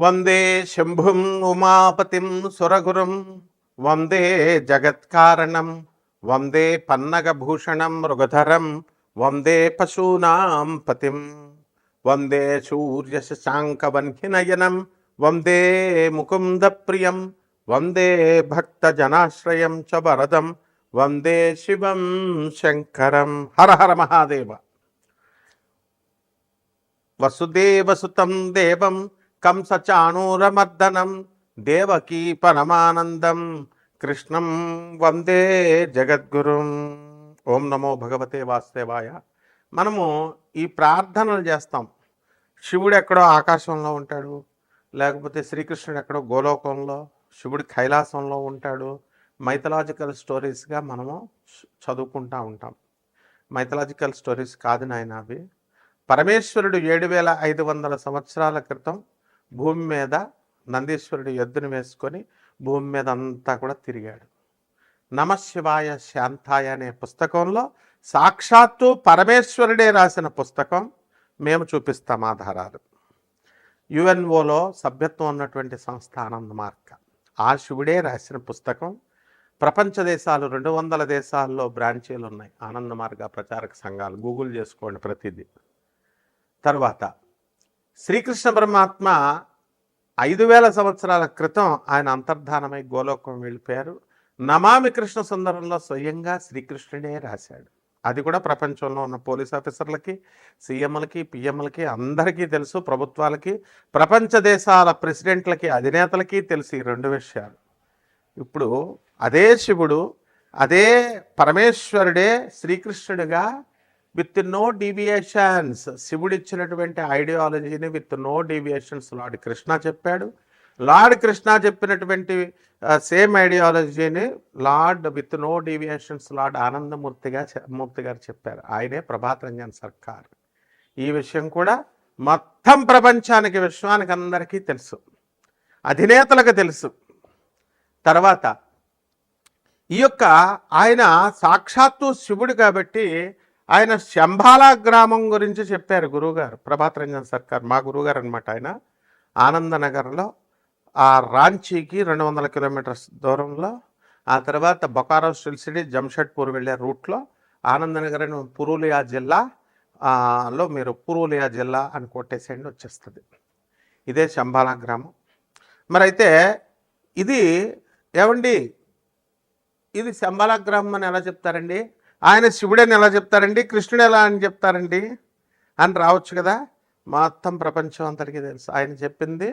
వందే శంభుం ఉమాపతిం సురగురుం వందే జగత్కారణం వందే పన్నగభూషణం మృగధరం వందే పశూనాం పతిం వందే సూర్యశశాంకవన్హినయనం వందే ముకుందప్రియం వందే భక్తజనాశ్రయం చ వరదం వందే శివం శంకరం. హర హర మహాదేవ. వసుదేవసుతం దేవం కంసచాణూరమర్దనం దేవకీ పరమానందం కృష్ణం వందే జగద్గురుం. ఓం నమో భగవతే వాసుదేవాయ. మనము ఈ ప్రార్థనలు చేస్తాం. శివుడు ఎక్కడో ఆకాశంలో ఉంటాడు, లేకపోతే శ్రీకృష్ణుడు ఎక్కడో గోలోకంలో, శివుడు కైలాసంలో ఉంటాడు. మైథలాజికల్ స్టోరీస్గా మనము చదువుకుంటూ ఉంటాం. మైథలాజికల్ స్టోరీస్ కాదు నాయన అవి. పరమేశ్వరుడు 7500 సంవత్సరాల క్రితం భూమి మీద నందీశ్వరుడు ఎద్దును వేసుకొని భూమి మీద అంతా కూడా తిరిగాడు. నమశివాయ శాంతాయ అనే పుస్తకంలో సాక్షాత్తు పరమేశ్వరుడే రాసిన పుస్తకం. మేము చూపిస్తాం ఆధారాలు. యుఎన్ఓలో సభ్యత్వం ఉన్నటువంటి సంస్థ ఆనంద మార్గ. ఆ శివుడే రాసిన పుస్తకం. ప్రపంచ దేశాలు 200 దేశాల్లో బ్రాంచీలు ఉన్నాయి ఆనంద మార్గ ప్రచారక సంఘాలు. గూగుల్ చేసుకోండి ప్రతిదీ. తర్వాత శ్రీకృష్ణ పరమాత్మ 5000 సంవత్సరాల క్రితం ఆయన అంతర్ధానమై గోలోకం వెళ్ళిపోయారు. నమామి కృష్ణ సుందరంలో స్వయంగా శ్రీకృష్ణుడే రాశాడు. అది కూడా ప్రపంచంలో ఉన్న పోలీస్ ఆఫీసర్లకి, సీఎంలకి, పిఎంలకి అందరికీ తెలుసు. ప్రభుత్వాలకి, ప్రపంచ దేశాల ప్రెసిడెంట్లకి, అధినేతలకి తెలుసు ఈ 2 విషయాలు. ఇప్పుడు అదే శివుడు, అదే పరమేశ్వరుడే శ్రీకృష్ణుడిగా విత్ నో డీవియేషన్స్ శివుడిచ్చినటువంటి ఐడియాలజీని with no deviations lord Krishna చెప్పాడు. లార్డ్ కృష్ణ చెప్పినటువంటి సేమ్ ఐడియాలజీని lord with no deviations lord Anandamurti garu చెప్పారు. ఆయనే ప్రభాత్ రంజన్ సర్కార్. ఈ విషయం కూడా మొత్తం ప్రపంచానికి, విశ్వానికి అందరికీ తెలుసు, అధినేతలకు తెలుసు. తర్వాత ఈ యొక్క ఆయన సాక్షాత్తు శివుడు కాబట్టి ఆయన శంబాలా గ్రామం గురించి చెప్పారు గురువుగారు. ప్రభాత్ రంజన్ సర్కార్ మా గురువుగారు అనమాట. ఆయన ఆనందనగర్లో ఆ రాంచీకి 200 కిలోమీటర్స్ దూరంలో, ఆ తర్వాత బొకారో సిటీ జంషెడ్పూర్ వెళ్ళే రూట్లో ఆనందనగర్ అని పురూలియా జిల్లాలో మీరు పురూలియా జిల్లా అని కొట్టేసేయండి వచ్చేస్తుంది. ఇదే శంబాలా గ్రామం. మరైతే ఇది ఏమండి, ఇది శంబాలా గ్రామం అని ఎలా చెప్తారండి? ఆయన శివుడని ఎలా చెప్తారండి? కృష్ణుడు ఎలా అని చెప్తారండి అని రావచ్చు కదా. మొత్తం ప్రపంచం అంతటికీ తెలుసు. ఆయన చెప్పింది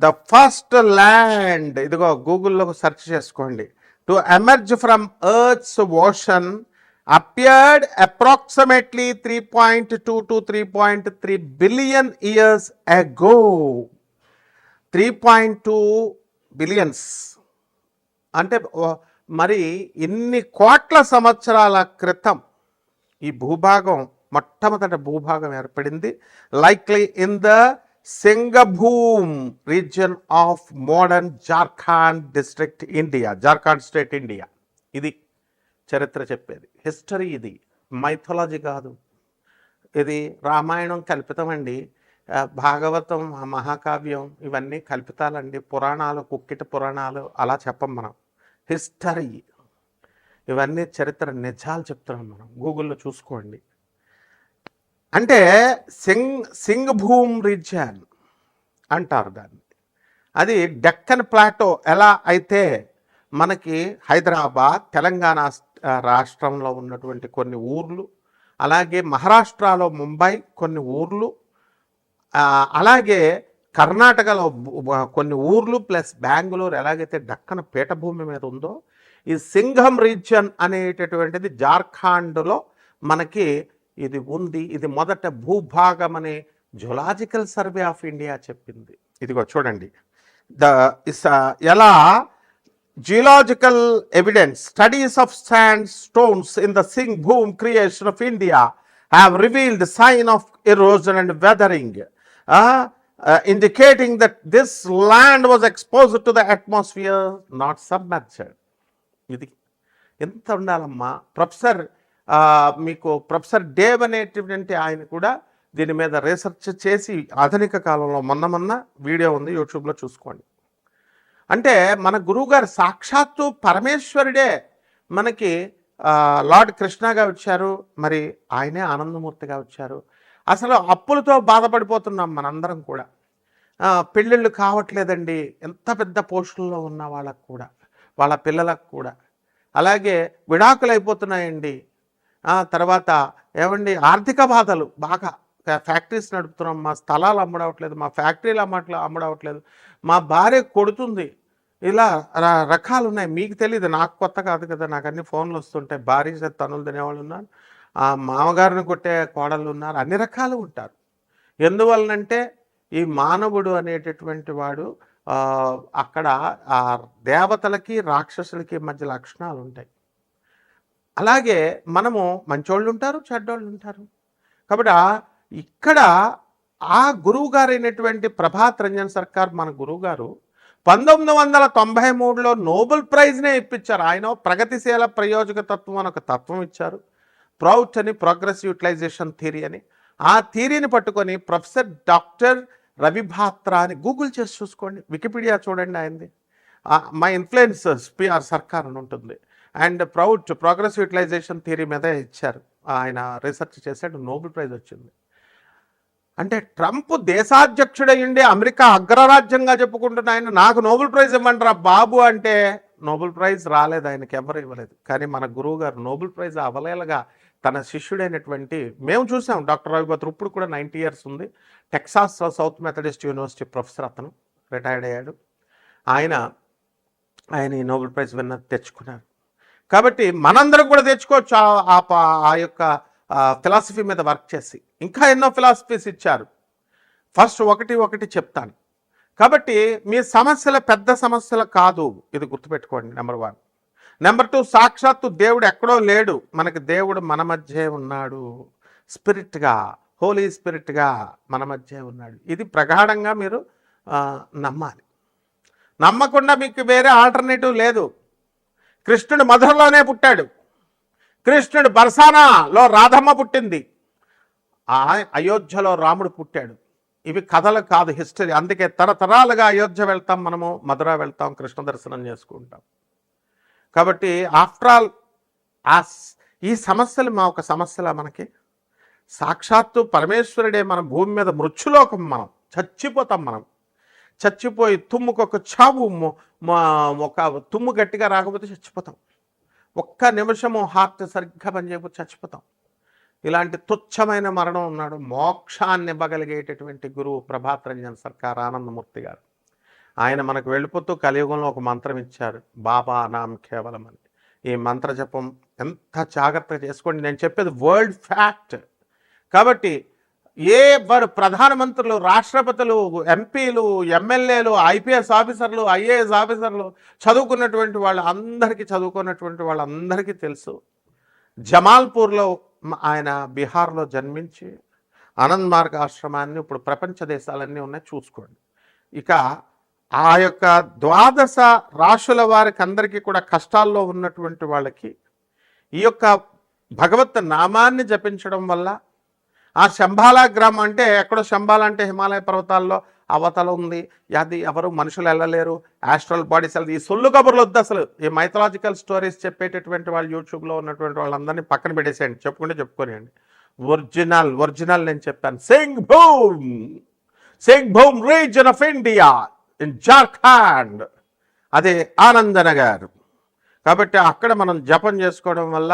ద ఫస్ట్ ల్యాండ్, ఇదిగో గూగుల్లో సెర్చ్ చేసుకోండి, to emerge from earth's ocean appeared approximately 3.2 to 3.3 billion years ago. 3.2 billions అంటే మరి ఇన్ని కోట్ల సంవత్సరాల క్రితం ఈ భూభాగం, మొట్టమొదటి భూభాగం ఏర్పడింది. Likely in the Singhbhum region of modern Jharkhand district India, Jharkhand state India. ఇది చరిత్ర చెప్పేది, హిస్టరీ. ఇది మైథాలజీ కాదు. ఇది రామాయణం కల్పితమండి, భాగవతం, మహాకావ్యం ఇవన్నీ కల్పితాలండి, పురాణాలు, కుక్కిట పురాణాలు అలా చెప్పం మనం. హిస్టరీ ఇవన్నీ చరిత్ర నిజాలు చెప్తున్నాం మనం. గూగుల్లో చూసుకోండి. అంటే సింగభూమ్ రీజియన్ అంటారు దాన్ని. అది డెక్కన్ ప్లాటో ఎలా అయితే మనకి హైదరాబాద్, తెలంగాణ రాష్ట్రంలో ఉన్నటువంటి కొన్ని ఊర్లు, అలాగే మహారాష్ట్రలో ముంబై కొన్ని ఊర్లు, అలాగే కర్ణాటకలో కొన్ని ఊర్లు ప్లస్ బెంగళూరు ఎలాగైతే దక్కన పీఠభూమి మీద ఉందో, ఈ సింఘం రీజియన్ అనేటటువంటిది జార్ఖండ్లో మనకి ఇది ఉంది. ఇది మొదట భూభాగం అని జులాజికల్ సర్వే ఆఫ్ ఇండియా చెప్పింది. ఇదిగో చూడండి, ఎలా geological evidence, studies of sand stones in the Singhbhum creation of India have revealed sign of erosion and weathering, indicating that this land was exposed to the atmosphere, not submerged. ఇది ఎంత ఉండాలమ్మా. మీకు professor Dave అనేటువంటి ఆయన కూడా దీని మీద research చేసి ఆధునిక కాలంలో మొన్న వీడియో ఉంది, యూట్యూబ్లో చూసుకోండి. అంటే మన గురువుగారు సాక్షాత్తు పరమేశ్వరుడే మనకి లార్డ్ కృష్ణగా వచ్చారు, మరి ఆయనే ఆనందమూర్తిగా వచ్చారు. అసలు అప్పులతో బాధపడిపోతున్నాం మనందరం కూడా. పెళ్ళిళ్ళు కావట్లేదండి ఎంత పెద్ద పోస్టుల్లో ఉన్న వాళ్ళకు కూడా, వాళ్ళ పిల్లలకు కూడా. అలాగే విడాకులు అయిపోతున్నాయండి. తర్వాత ఏమండి ఆర్థిక బాధలు బాగా, ఫ్యాక్టరీస్ నడుపుతున్నాం, మా స్థలాలు అమ్ముడవట్లేదు, మా ఫ్యాక్టరీలు అమ్ముడవట్లేదు, మా భార్య కొడుతుంది. ఇలా రకాలు ఉన్నాయి. మీకు తెలియదు, నాకు కొత్త కాదు కదా, నాకు అన్ని ఫోన్లు వస్తుంటాయి. భార్య తనులు తినేవాళ్ళు ఉన్నారు, మామగారిని కొట్టే కోడళ్ళు ఉన్నారు, అన్ని రకాలు ఉంటారు. ఎందువలనంటే ఈ మానవుడు అనేటటువంటి వాడు అక్కడ దేవతలకి రాక్షసులకి మధ్య లక్షణాలు ఉంటాయి. అలాగే మనము మంచోళ్ళు ఉంటారు, చెడ్డోళ్ళు ఉంటారు. కాబట్టి ఇక్కడ ఆ గురువు గారైనటువంటి ప్రభాత్ రంజన్ సర్కార్ మన గురువుగారు 1993లో నోబెల్ ప్రైజ్నే ఇప్పించారు. ఆయన ప్రగతిశీల ప్రయోజక తత్వం అని ఒక తత్వం ఇచ్చారు. ప్రౌట్ అని, ప్రోగ్రెసివ్ యూటిలైజేషన్ థియరీ అని. ఆ థియరీని పట్టుకొని ప్రొఫెసర్ డాక్టర్ రవిభాత్రా అని గూగుల్ చేసి చూసుకోండి, వికీపీడియా చూడండి ఆయనది. మై ఇన్ఫ్లుయెన్సర్స్ పిఆర్ సర్కార్ అని ఉంటుంది. And PROUT progressive utilisation theory మీద ఇచ్చారు. ఆయన రీసెర్చ్ చేశాడు, నోబెల్ ప్రైజ్ వచ్చింది. అంటే ట్రంప్ దేశాధ్యక్షుడయ్యండి, అమెరికా అగ్రరాజ్యంగా చెప్పుకుంటున్న ఆయన నాకు నోబెల్ ప్రైజ్ ఇవ్వండి రా బాబు అంటే నోబెల్ ప్రైజ్ రాలేదు, ఆయనకి ఎవరు ఇవ్వలేదు. కానీ మన గురువు గారు నోబెల్ ప్రైజ్ అవలేలగా తన శిష్యుడైనటువంటి, మేము చూసాం డాక్టర్ రవిభద్ర, ఇప్పుడు కూడా 90 years ఉంది. Texas south Methodist university professor, అతను రిటైర్డ్ అయ్యాడు. ఆయన ఈ నోబెల్ ప్రైజ్ విన్నర్ తెచ్చుకున్నారు. కాబట్టి మనందరం కూడా తెచ్చుకోవచ్చు ఆ యొక్క ఫిలాసఫీ మీద వర్క్ చేసి. ఇంకా ఎన్నో ఫిలాసఫీస్ ఇచ్చారు. ఫస్ట్ ఒకటి చెప్తాను. కాబట్టి మీ సమస్యల పెద్ద సమస్యలు కాదు, ఇది గుర్తుపెట్టుకోండి. నెంబర్ 1. నెంబర్ 2, సాక్షాత్తు దేవుడు ఎక్కడో లేడు, మనకి దేవుడు మన మధ్య ఉన్నాడు. స్పిరిట్గా, హోలీ స్పిరిట్గా మన మధ్య ఉన్నాడు. ఇది ప్రగాఢంగా మీరు నమ్మాలి. నమ్మకుండా మీకు వేరే ఆల్టర్నేటివ్ లేదు. కృష్ణుడు మధురలోనే పుట్టాడు. కృష్ణుడు బర్సానాలో రాధమ్మ పుట్టింది. అయోధ్యలో రాముడు పుట్టాడు. ఇవి కథలు కాదు, హిస్టరీ. అందుకే తరతరాలుగా అయోధ్య వెళ్తాం, మనము మధుర వెళ్తాం, కృష్ణ దర్శనం చేసుకుంటాం. కాబట్టి ఆఫ్టర్ ఆల్ ఈ సమస్యలు మా ఒక సమస్యలా మనకి? సాక్షాత్తు పరమేశ్వరుడే మన భూమి మీద మృత్యులోకం, మనం చచ్చిపోతాం. మనం చచ్చిపోయి తుమ్ముకొక చావు, ఒక తుమ్ము గట్టిగా రాకపోతే చచ్చిపోతాం. ఒక్క నిమిషము హార్ట్ సరిగ్గా పనిచేయకపోతే చచ్చిపోతాం. ఇలాంటి తుచ్చమైన మరణం ఉన్నాడు. మోక్షాన్ని ఇవ్వగలిగేటటువంటి గురువు ప్రభాత్ రంజన్ సర్కార్ ఆనందమూర్తి గారు. ఆయన మనకు వెళ్ళిపోతూ కలియుగంలో ఒక మంత్రం ఇచ్చారు, బాబా నామ్ కేవలం అని. ఈ మంత్ర జపం ఎంత జాగ్రత్తగా చేసుకోండి. నేను చెప్పేది వరల్డ్ ఫ్యాక్ట్. కాబట్టి వారు ప్రధానమంత్రులు, రాష్ట్రపతులు, ఎంపీలు, ఎమ్మెల్యేలు, ఐపీఎస్ ఆఫీసర్లు, ఐఏఎస్ ఆఫీసర్లు, చదువుకున్నటువంటి వాళ్ళందరికీ తెలుసు. జమాల్పూర్లో ఆయన బీహార్లో జన్మించి ఆనంద్ మార్గ్ ఆశ్రమాన్ని ఇప్పుడు ప్రపంచ దేశాలన్నీ ఉన్నాయి, చూసుకోండి. ఇక ఆ యొక్క 12 రాశుల వారికి అందరికీ కూడా కష్టాల్లో ఉన్నటువంటి వాళ్ళకి ఈ యొక్క భగవత్ నామాన్ని జపించడం వల్ల, ఆ శంబాలా గ్రామం అంటే ఎక్కడో, శంబాలా అంటే హిమాలయ పర్వతాల్లో అవతల ఉంది, అది ఎవరు మనుషులు వెళ్ళలేరు, ఆస్ట్రల్ బాడీస్ వెళ్ళదు. ఈ సొల్లు కబుర్లు వద్దు అసలు. ఈ మైథలాజికల్ స్టోరీస్ చెప్పేటటువంటి వాళ్ళు యూట్యూబ్లో ఉన్నటువంటి వాళ్ళందరినీ పక్కన పెట్టేసేయండి, చెప్పుకోనియండి. ఒరిజినల్ నేను చెప్పాను. Singh boom reason of India in Jharkhand, అదే ఆనందనగర్. కాబట్టి అక్కడ మనం జపం చేసుకోవడం వల్ల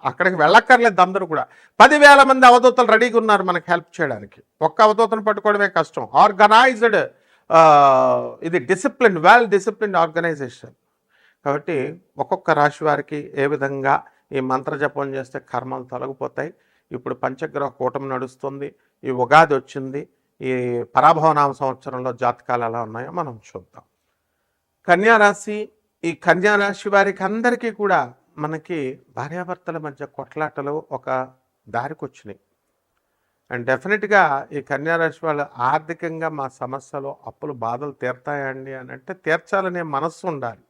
అక్కడికి వెళ్ళక్కర్లేదు. అందరూ కూడా 10,000 మంది అవధూతలు రెడీగా ఉన్నారు మనకు హెల్ప్ చేయడానికి. ఒక్క అవధూతను పట్టుకోవడమే కష్టం. ఆర్గనైజ్డ్, ఇది డిసిప్లిన్, వెల్ డిసిప్లిన్ ఆర్గనైజేషన్. కాబట్టి ఒక్కొక్క రాశి వారికి ఏ విధంగా ఈ మంత్ర జపం చేస్తే కర్మలు తొలగిపోతాయి. ఇప్పుడు పంచగ్రహ కూటమి నడుస్తుంది, ఈ ఉగాది వచ్చింది, ఈ పరాభవనామ సంవత్సరంలో జాతకాలు ఎలా ఉన్నాయో మనం చూద్దాం. కన్యారాశి, ఈ కన్యారాశి వారికి అందరికీ కూడా మనకి భార్యాభర్తల మధ్య కొట్లాటలు ఒక దారికి వచ్చినాయి. అండ్ డెఫినెట్గా ఈ కన్యారాశి వాళ్ళు ఆర్థికంగా మా సమస్యలు, అప్పులు, బాధలు తీరుతాయండి అని అంటే తీర్చాలనే మనస్సు ఉండాలి.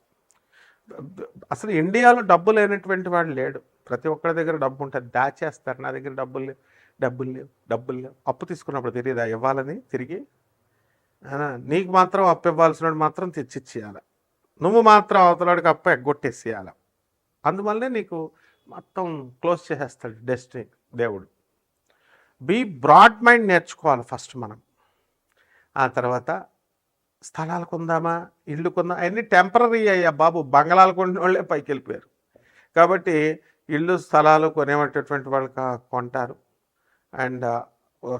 అసలు ఇండియాలో డబ్బు లేనటువంటి వాడు లేడు. ప్రతి ఒక్కరి దగ్గర డబ్బు ఉంటుంది, దాచేస్తారు. నా దగ్గర డబ్బులు లేవు, డబ్బులు లేవు, డబ్బులు లేవు. అప్పు తీసుకున్నప్పుడు తెలియదా ఇవ్వాలని తిరిగి? నీకు మాత్రం అప్పు ఇవ్వాల్సినోడు మాత్రం తెచ్చిచ్చేయాలి, నువ్వు మాత్రం అవతలాడికి అప్పు ఎగ్గొట్టేసేయాలి. అందువల్లనే నీకు మొత్తం క్లోజ్ చేసేస్తాడు డెస్టినీ దేవుడు. బీ బ్రాడ్ మైండ్ నేర్చుకోవాలి ఫస్ట్ మనం. ఆ తర్వాత స్థలాలు కొందామా, ఇల్లు కొందామా, అవన్నీ టెంపరీ అయ్యా బాబు. బంగళాలు కొన్న వాళ్ళే పైకి వెళ్ళిపోయారు. కాబట్టి ఇల్లు స్థలాలు కొనేటటువంటి వాళ్ళు కొంటారు. అండ్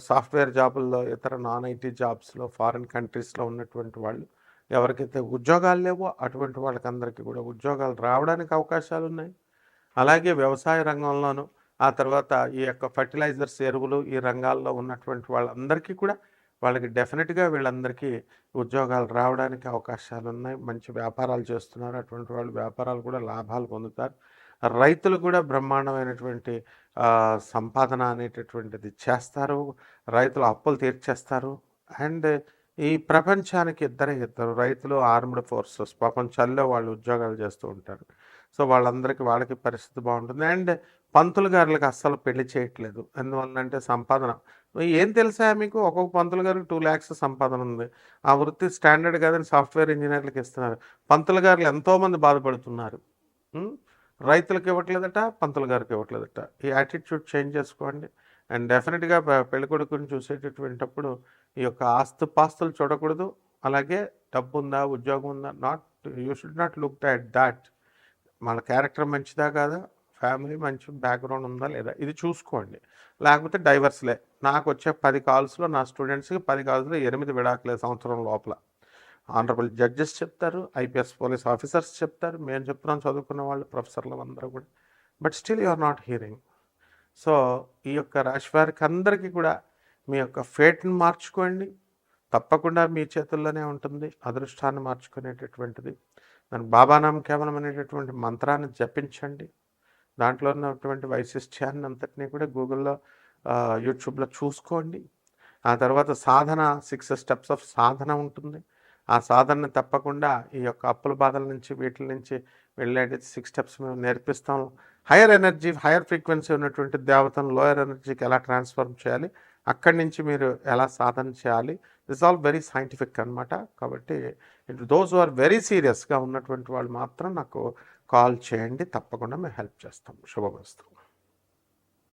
సాఫ్ట్వేర్ జాబుల్లో, ఇతర నాన్ ఐటీ జాబ్స్లో, ఫారిన్ కంట్రీస్లో ఉన్నటువంటి వాళ్ళు, ఎవరికైతే ఉద్యోగాలు లేవో అటువంటి వాళ్ళకందరికీ కూడా ఉద్యోగాలు రావడానికి అవకాశాలు ఉన్నాయి. అలాగే వ్యవసాయ రంగంలోనూ, ఆ తర్వాత ఈ యొక్క ఫర్టిలైజర్స్, ఎరువులు, ఈ రంగాల్లో ఉన్నటువంటి వాళ్ళందరికీ కూడా వాళ్ళకి డెఫినెట్గా వీళ్ళందరికీ ఉద్యోగాలు రావడానికి అవకాశాలు ఉన్నాయి. మంచి వ్యాపారాలు చేస్తున్నారు, అటువంటి వాళ్ళు వ్యాపారాలు కూడా లాభాలు పొందుతారు. రైతులు కూడా బ్రహ్మాండమైనటువంటి సంపాదన అనేటటువంటిది చేస్తారు. రైతులు అప్పులు తీర్చేస్తారు. అండ్ ఈ ప్రపంచానికి ఇద్దరు రైతులు, ఆర్మ్డ్ ఫోర్సెస్, పాపం చలిలో వాళ్ళు ఉద్యోగాలు చేస్తూ ఉంటారు. సో వాళ్ళకి పరిస్థితి బాగుంటుంది. అండ్ పంతులు గారులకు అస్సలు పెళ్లి చేయట్లేదు. ఎందువల్లంటే సంపాదన ఏం తెలుసా మీకు? ఒక్కొక్క పంతులు గారికి 2 lakhs సంపాదన ఉంది. ఆ వృత్తి స్టాండర్డ్ కాదని సాఫ్ట్వేర్ ఇంజనీర్లకు ఇస్తున్నారు. పంతులు గారులు ఎంతోమంది బాధపడుతున్నారు. రైతులకు ఇవ్వట్లేదట, పంతులు గారికి ఇవ్వట్లేదట. ఈ యాటిట్యూడ్ చేంజ్ చేసుకోండి. అండ్ డెఫినెట్గా పెళ్ళికొడుకుని చూసేటటువంటిప్పుడు ఈ యొక్క ఆస్తుపాస్తులు చూడకూడదు. అలాగే డబ్బు ఉందా, ఉద్యోగం ఉందా, you should not look at that. మన క్యారెక్టర్ మంచిదా కాదా, ఫ్యామిలీ మంచి బ్యాక్గ్రౌండ్ ఉందా లేదా, ఇది చూసుకోండి. లేకపోతే డైవర్స్లే. నాకు వచ్చే 10 కాల్స్లో నా స్టూడెంట్స్కి 10 కాల్స్లో 8 విడాకులే సంవత్సరం లోపల. ఆనరబుల్ జడ్జెస్ చెప్తారు, ఐపీఎస్ పోలీస్ ఆఫీసర్స్ చెప్తారు, మేము చెప్తున్నాం చదువుకున్న వాళ్ళు, ప్రొఫెసర్లు అందరూ కూడా. But still you are not hearing. So ఈ యొక్క రాశి వారికి అందరికీ కూడా మీ యొక్క ఫేట్ని మార్చుకోండి. తప్పకుండా మీ చేతుల్లోనే ఉంటుంది అదృష్టాన్ని మార్చుకునేటటువంటిది. దాని బాబానాం కేవలం అనేటటువంటి మంత్రాన్ని జపించండి. దాంట్లో ఉన్నటువంటి వైశిష్ట్యాన్ని అంతటినీ కూడా గూగుల్లో, యూట్యూబ్లో చూసుకోండి. ఆ తర్వాత సాధన, 6 steps ఆఫ్ సాధన ఉంటుంది. ఆ సాధనని తప్పకుండా ఈ యొక్క అప్పుల బాధల నుంచి, వీటి నుంచి వెళ్ళేది 6 steps మేము నేర్పిస్తాం. హైయర్ ఎనర్జీ, హైయర్ ఫ్రీక్వెన్సీ ఉన్నటువంటి దేవతను లోయర్ ఎనర్జీకి ఎలా ట్రాన్స్ఫర్మ్ చేయాలి, అక్కడి నుంచి మీరు ఎలా సాధన చేయాలి, దిస్ ఆల్ వెరీ సైంటిఫిక్ అనమాట. కాబట్టి దోస్ హు ఆర్ వెరీ సీరియస్గా ఉన్నటువంటి వాళ్ళు మాత్రం నాకు కాల్ చేయండి, తప్పకుండా మేము హెల్ప్ చేస్తాం. శుభమస్తు.